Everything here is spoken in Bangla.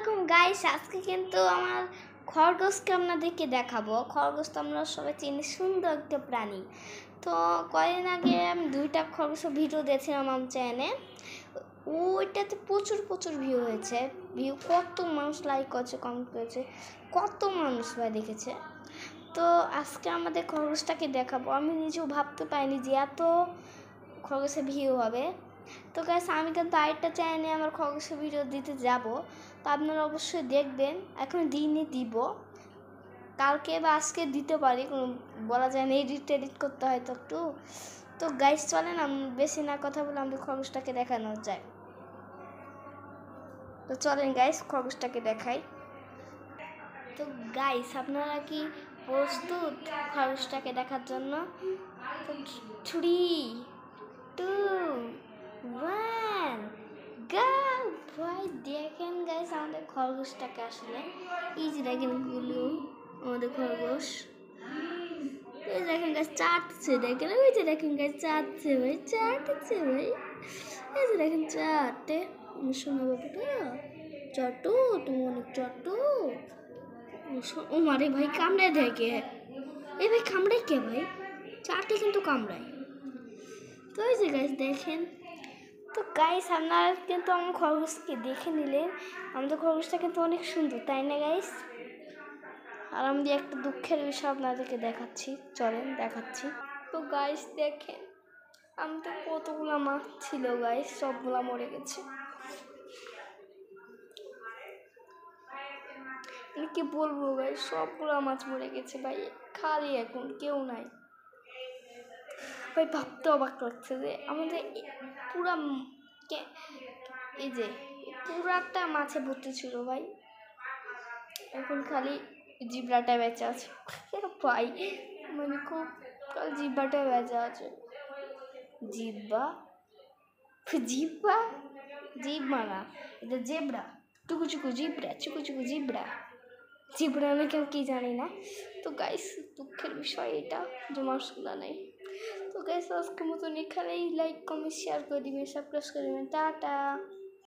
আলাইকুম গাইস, আজকে কিন্তু আমার খরগোশকে আপনাদেরকে দেখাবো। খরগোশ তো আমরা সবাই চিনি, সুন্দর একটা প্রাণী। তো কয়েকদিন আগে আমি 2টা খরগোশের ভিডিও দেখছিলাম আমার চ্যানেলে। ওইটাতে প্রচুর প্রচুর ভিউ হয়েছে। কত মানুষ লাইক করেছে, কমেন্ট করেছে, কত মানুষ ভাই দেখেছে। তো আজকে আমাদের খরগোশটাকে দেখাবো। আমি নিজেও ভাবতে পারিনি যে এত খরগোশের ভিউ হবে। তো গাইস, আমি কিন্তু আরেকটা চ্যানেলে আমার খরগোশের ভিডিও দিতে যাব, তো আপনারা অবশ্যই দেখবেন। এখন দিনই দিব, কালকে বা আজকে দিতে পারি, কোনো বলা যায় না, এডিট করতে হয় তো একটু। তো গাইস চলেন, আমি বেশি না কথা বলে আমাদের খরগোশটাকে দেখানো যায়। তো চলেন গাইস, খরগোশটাকে দেখাই। তো গাইস, আপনারা কি প্রস্তুত খরগোশটাকে দেখার জন্য? তো 3, 2, 1 গো! ভাই দেখেন গাইস আমাদের খরগোশটাকে, আসলে এই যে দেখেন গুলো আমাদের খরগোশ, এই দেখেন গাইস চাটছে, দেখেন ওই যে দেখেন গাইস চাটছে ভাই, চাটছে ভাই, এই যে দেখেন চাটে। শোনা বাবুটা চটো, তুমি অনেক চটো। ও মারে ভাই, কামড়ায় দেয় কে? এই ভাই কামড়ায় কে ভাই? চাটে কিন্তু কামড়ায়। তো এই যে গাইস দেখেন। তো গাইস, আপনারা কিন্তু আমার খরগোশকে দেখে নিলেন। আমাদের খরগোশটা কিন্তু অনেক সুন্দর, তাই না গাইস? আর আমি একটা দুঃখের বিষয় আপনাদেরকে দেখাচ্ছি, চলেন দেখাচ্ছি। তো গাইস দেখেন, আমাদের কতগুলো মাছ ছিল গাইস, সবগুলা মরে গেছে। কি বলবো গাইস, সবগুলো মাছ মরে গেছে ভাই, খালি এখন কেউ নাই ভাই। ভাবতে অবাক লাগছে যে আমাদের পুরা এই যে পুরাটা মাছে ভর্তি ছিল ভাই, এখন খালি জিব্রাটা বেঁচে আছে ভাই। মানে খুব জিব্বাটা বেঁচে আছে। জিব্বা জিব্বা জিব্বা না, এটা জেব্রা, টুকু চুকু জিব্রা, চুকু চুকু জিব্রা, জিব্রা না কেউ কি জানি না। তো গাইস, দুঃখের বিষয় এটা যে মাছগুলো নেই। তো গাইস, আজকের মতন এখানেই, লাইক কমেন্ট শেয়ার করে দিবেন, সাবস্ক্রাইব করে দিবেন। টাটা।